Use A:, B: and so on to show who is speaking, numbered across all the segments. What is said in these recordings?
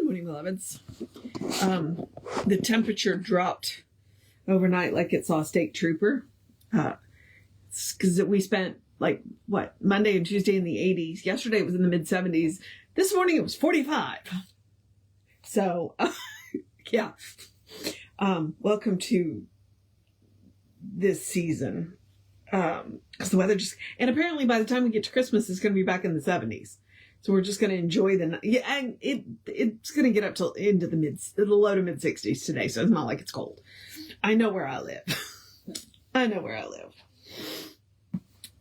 A: morning, beloveds. The temperature dropped overnight like it saw a state trooper. Because we spent Monday and Tuesday in the 80s. Yesterday it was in the mid 70s. This morning it was 45. So, yeah. Welcome to this season. Because the weather and apparently by the time we get to Christmas, it's going to be back in the 70s. So we're just going to enjoy and it's going to get up into the low to mid 60s today. So it's not like it's cold. I know where I live.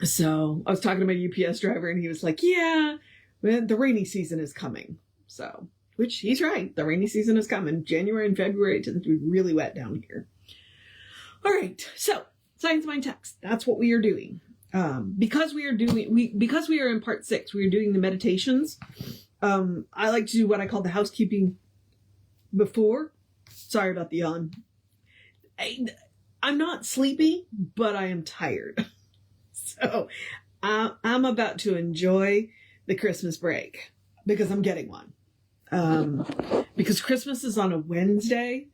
A: So I was talking to my UPS driver and he was like, yeah, the rainy season is coming. So, which he's right. The rainy season is coming. January and February, it tends to be really wet down here. All right. So Science Mind Text. That's what we are doing. Because we are in part 6, we are doing the meditations. I like to do what I call the housekeeping before. Sorry about the yawn. I'm not sleepy, but I am tired. So I'm about to enjoy the Christmas break because I'm getting one. Because Christmas is on a Wednesday.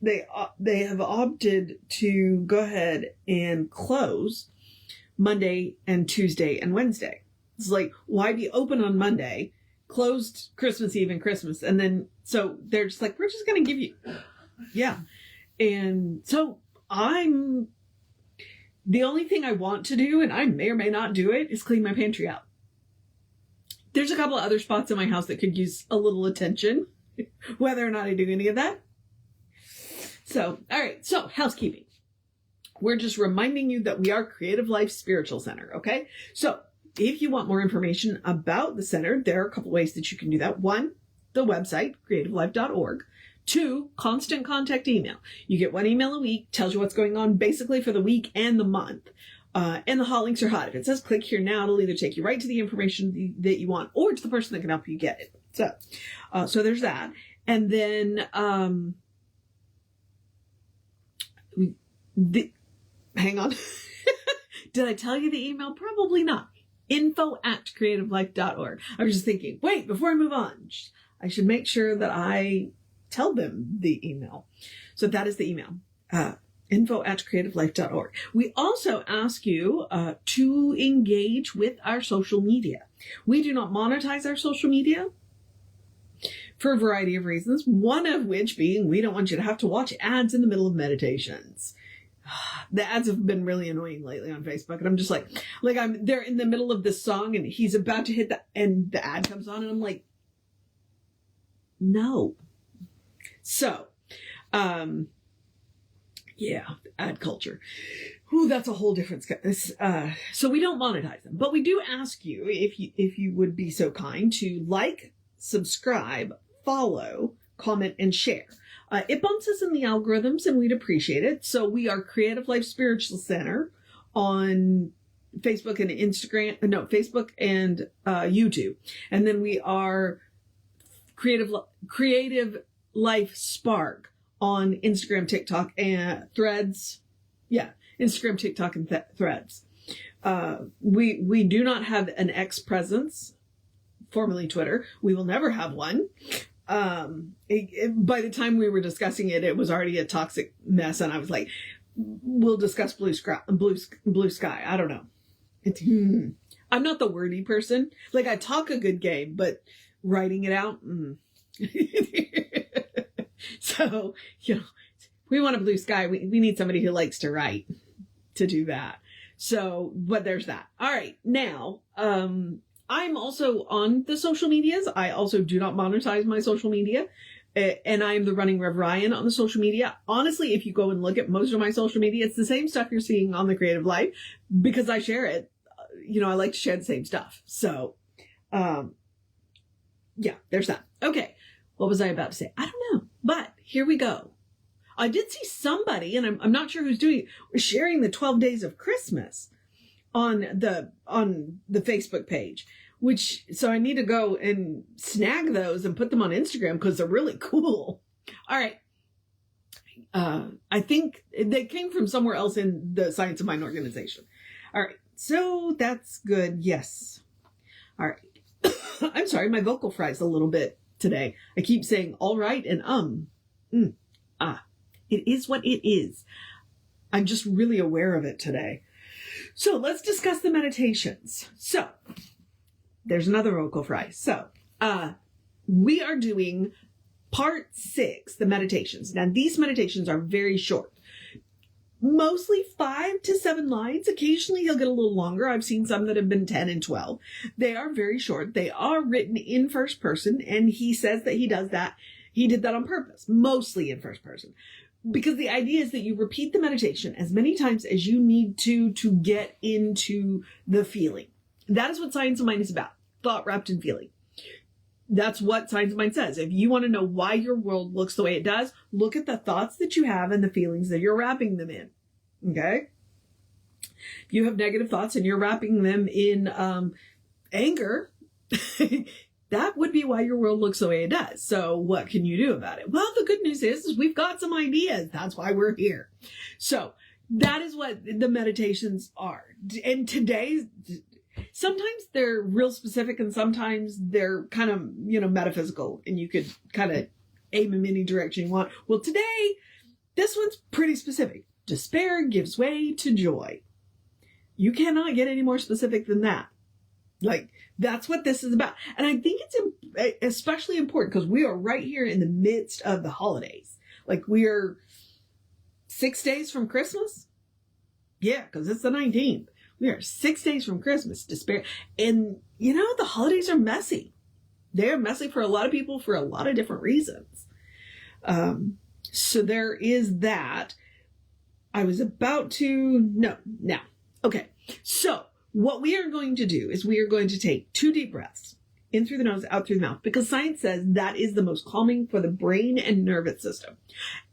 A: They have opted to go ahead and close Monday and Tuesday and Wednesday. It's like, why be open on Monday, closed Christmas Eve and Christmas, and then so they're just like, we're just going to give you, yeah. And so the only thing I want to do, and I may or may not do it, is clean my pantry out. There's a couple of other spots in my house that could use a little attention, whether or not I do any of that. So, all right. So, housekeeping. We're just reminding you that we are Creative Life Spiritual Center, okay? So, if you want more information about the center, there are a couple ways that you can do that. 1, the website, creativelife.org. 2, constant contact email. You get 1 email a week, tells you what's going on basically for the week and the month. And the hot links are hot. If it says click here now, it'll either take you right to the information that you want or to the person that can help you get it. So there's that. And then, hang on. Did I tell you the email? Probably not. info@creativelife.org. I was just thinking, wait, before I move on, I should make sure that I tell them the email. So that is the email. info@creativelife.org. We also ask you to engage with our social media. We do not monetize our social media for a variety of reasons, one of which being we don't want you to have to watch ads in the middle of meditations. The ads have been really annoying lately on Facebook, and I'm just like they're in the middle of this song and he's about to hit and the ad comes on and I'm like, no. So, yeah, ad culture. Ooh, that's a whole different so we don't monetize them, but we do ask you if you would be so kind to like, subscribe, follow, comment, and share. It bumps us in the algorithms and we'd appreciate it. So we are Creative Life Spiritual Center on Facebook and Facebook and YouTube. And then we are Creative Life Spark on Instagram, TikTok, and Threads. Yeah, Instagram, TikTok, and Threads. We do not have an X presence, formerly Twitter. We will never have one. By the time we were discussing it, it was already a toxic mess, and I was like, we'll discuss blue sky. I don't know. I'm not the wordy person. Like, I talk a good game, but writing it out, So, we want a blue sky. We need somebody who likes to write to do that. So, but there's that. All right. Now, I'm also on the social medias. I also do not monetize my social media. And I am the running Rev Ryan on the social media. Honestly, if you go and look at most of my social media, it's the same stuff you're seeing on the Creative Life because I share it. I like to share the same stuff. So, yeah, there's that. Okay. What was I about to say? I don't know, but here we go. I did see somebody, and I'm not sure who's doing it, sharing the 12 days of Christmas on the Facebook page, so I need to go and snag those and put them on Instagram because they're really cool. All right. I think they came from somewhere else in the Science of Mind organization. All right. So that's good. Yes. All right. I'm sorry, my vocal fry's a little bit today. I keep saying all right and it is what it is. I'm just really aware of it today. So let's discuss the meditations. So there's another vocal fry. So we are doing part 6, the meditations. Now these meditations are very short. Mostly 5 to 7 lines. Occasionally he'll get a little longer. I've seen some that have been 10 and 12. They are very short. They are written in first person, and he says that he does that. He did that on purpose, mostly in first person. Because the idea is that you repeat the meditation as many times as you need to get into the feeling. That is what Science of Mind is about. Thought wrapped in feeling. That's what Science of Mind says. If you want to know why your world looks the way it does, look at the thoughts that you have and the feelings that you're wrapping them in. Okay? If you have negative thoughts and you're wrapping them in anger, that would be why your world looks the way it does. So what can you do about it? Well, the good news is we've got some ideas. That's why we're here. So that is what the meditations are. And today's, sometimes they're real specific and sometimes they're kind of, metaphysical, and you could kind of aim in any direction you want. Well, today, this one's pretty specific. Despair gives way to joy. You cannot get any more specific than that. Like, that's what this is about. And I think it's especially important because we are right here in the midst of the holidays. Like, we are 6 days from Christmas. Yeah, because it's the 19th. We are 6 days from Christmas, despair. And, the holidays are messy. They're messy for a lot of people for a lot of different reasons. So there is that. I was about to, no, now. Okay, so what we are going to do is we are going to take 2 deep breaths, in through the nose, out through the mouth, because science says that is the most calming for the brain and nervous system.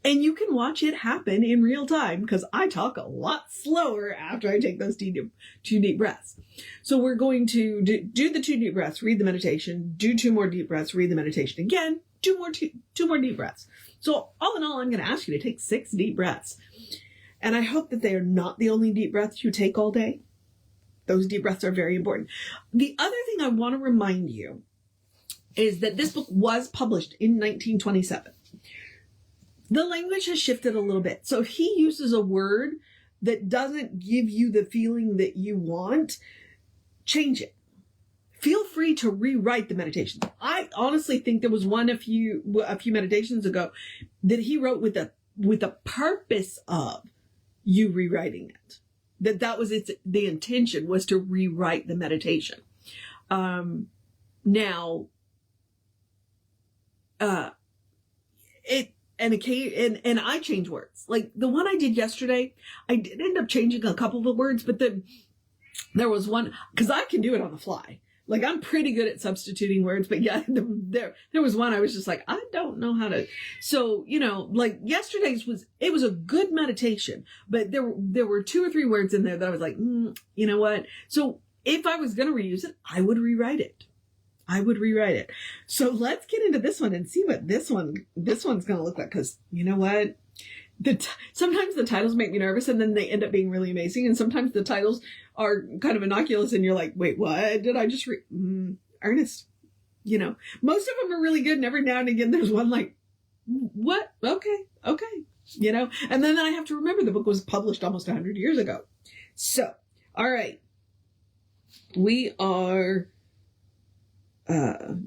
A: And you can watch it happen in real time because I talk a lot slower after I take those 2 deep breaths. So we're going to do the 2 deep breaths, read the meditation, do 2 more deep breaths, read the meditation again, 2 more deep breaths. So all in all, I'm going to ask you to take 6 deep breaths. And I hope that they are not the only deep breaths you take all day. Those deep breaths are very important. The other thing I want to remind you is that this book was published in 1927. The language has shifted a little bit. So if he uses a word that doesn't give you the feeling that you want, change it. Feel free to rewrite the meditations. I honestly think there was one a few meditations ago that he wrote with the purpose of you rewriting it. That was the intention was to rewrite the meditation. Now, and I change words. Like the one I did yesterday, I did end up changing a couple of the words, but then there was one, because I can do it on the fly. Like, I'm pretty good at substituting words, but yeah, there was one I was just like, I don't know how to. So, like yesterday's was a good meditation, but there were 2 or 3 words in there that I was like, you know what? So if I was going to reuse it, I would rewrite it. So let's get into this one and see what this one's going to look like. Cause you know what? Sometimes the titles make me nervous and then they end up being really amazing. And sometimes the titles are kind of innocuous and you're like, wait, what did I just read? Ernest, most of them are really good. And every now and again, there's one like, what? Okay. And then I have to remember the book was published almost 100 years ago. So, all right. We are,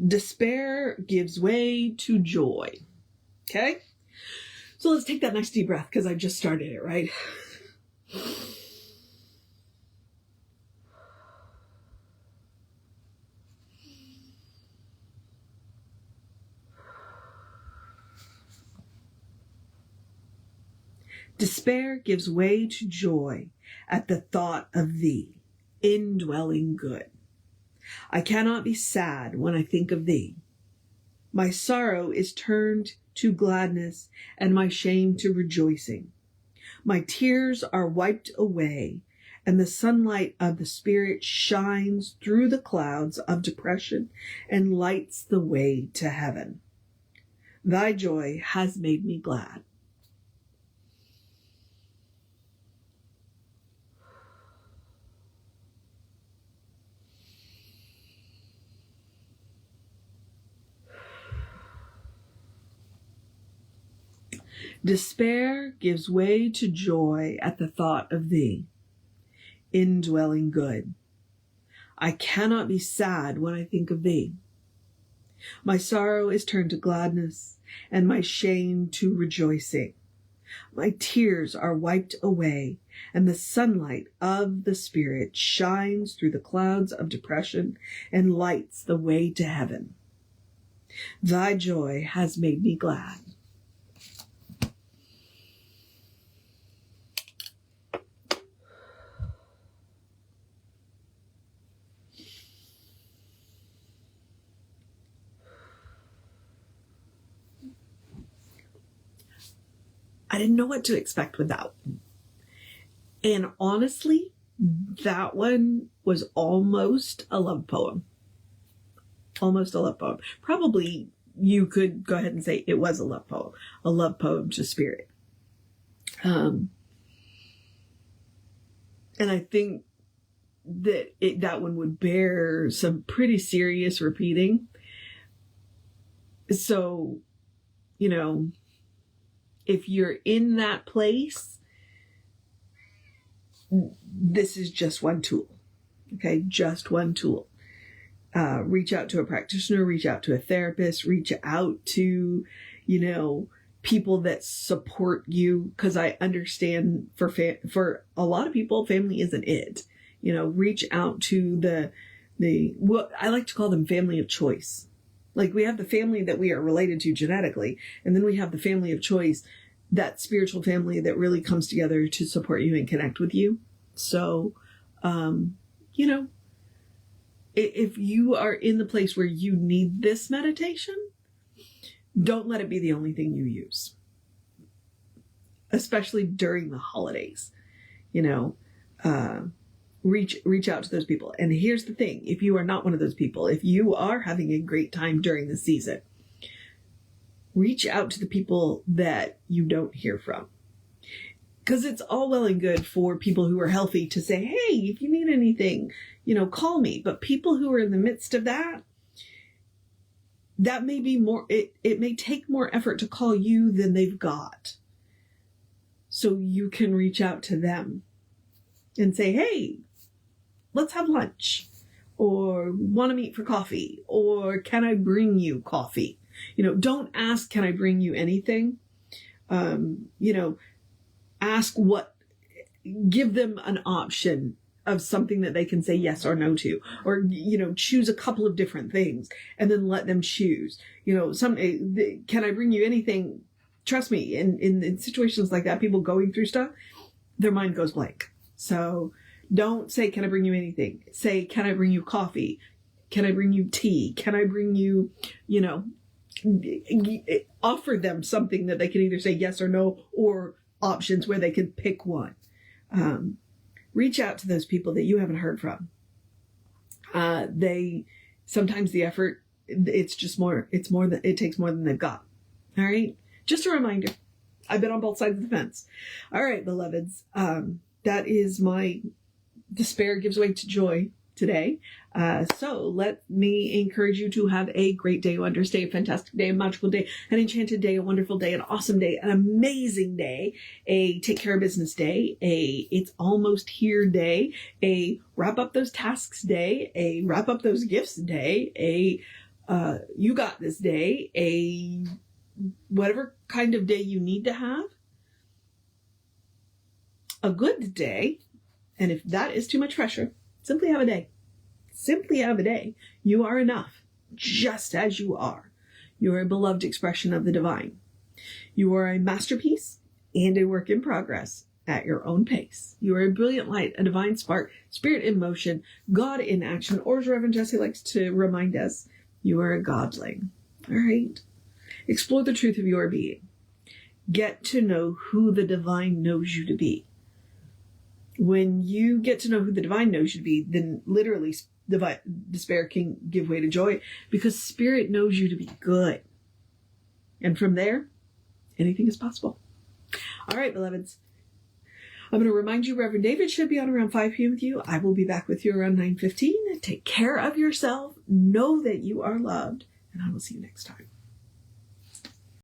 A: despair gives way to joy. Okay. So let's take that nice deep breath because I just started it, right? Despair gives way to joy at the thought of thee, indwelling good. I cannot be sad when I think of thee. My sorrow is turned to gladness and my shame to rejoicing. My tears are wiped away and the sunlight of the Spirit shines through the clouds of depression and lights the way to heaven. Thy joy has made me glad. Despair gives way to joy at the thought of thee, indwelling good. I cannot be sad when I think of thee. My sorrow is turned to gladness, and my shame to rejoicing. My tears are wiped away, and the sunlight of the Spirit shines through the clouds of depression and lights the way to heaven. Thy joy has made me glad. I didn't know what to expect with that one. And honestly, that one was almost a love poem. Almost a love poem. Probably you could go ahead and say it was a love poem to Spirit. And I think that that one would bear some pretty serious repeating. So, you know, if you're in that place, this is just one tool. Okay, just one tool. Reach out to a practitioner, reach out to a therapist, reach out to, you know, people that support you. Because I understand for a lot of people, family isn't it. You know, reach out to the what I like to call them family of choice. Like we have the family that we are related to genetically, and then we have the family of choice, that spiritual family that really comes together to support you and connect with you. So, you know, if you are in the place where you need this meditation, don't let it be the only thing you use, especially during the holidays. You know, reach out to those people. And here's the thing. If you are not one of those people, if you are having a great time during the season, reach out to the people that you don't hear from. Because it's all well and good for people who are healthy to say, hey, if you need anything, you know, call me. But people who are in the midst of that may be more, it may take more effort to call you than they've got. So you can reach out to them and say, hey, let's have lunch, or want to meet for coffee, or can I bring you coffee? You know, don't ask, can I bring you anything? You know, give them an option of something that they can say yes or no to, or, you know, choose a couple of different things and then let them choose. You know, can I bring you anything? Trust me, in situations like that, people going through stuff, their mind goes blank. So don't say, can I bring you anything? Say, can I bring you coffee? Can I bring you tea? Can I bring you, you know, offer them something that they can either say yes or no, or options where they can pick one. Reach out to those people that you haven't heard from. Sometimes the effort, it takes more than they've got. All right. Just a reminder. I've been on both sides of the fence. All right, beloveds. That is my despair gives way to joy today. So let me encourage you to have a great day, a fantastic day, a magical day, an enchanted day, a wonderful day, an awesome day, an amazing day, a take care of business day, a it's almost here day, a wrap up those tasks day, a wrap up those gifts day, a you got this day, a whatever kind of day you need to have, a good day. And if that is too much pressure, simply have a day. Simply have a day. You are enough, just as you are. You are a beloved expression of the divine. You are a masterpiece and a work in progress at your own pace. You are a brilliant light, a divine spark, spirit in motion, God in action, or as Reverend Jesse likes to remind us, you are a godling. All right? Explore the truth of your being. Get to know who the divine knows you to be. When you get to know who the divine knows you to be, then literally despair can give way to joy, because spirit knows you to be good. And from there, anything is possible. All right, beloveds. I'm going to remind you, Reverend David should be on around 5 p.m. with you. I will be back with you around 9:15. Take care of yourself. Know that you are loved. And I will see you next time.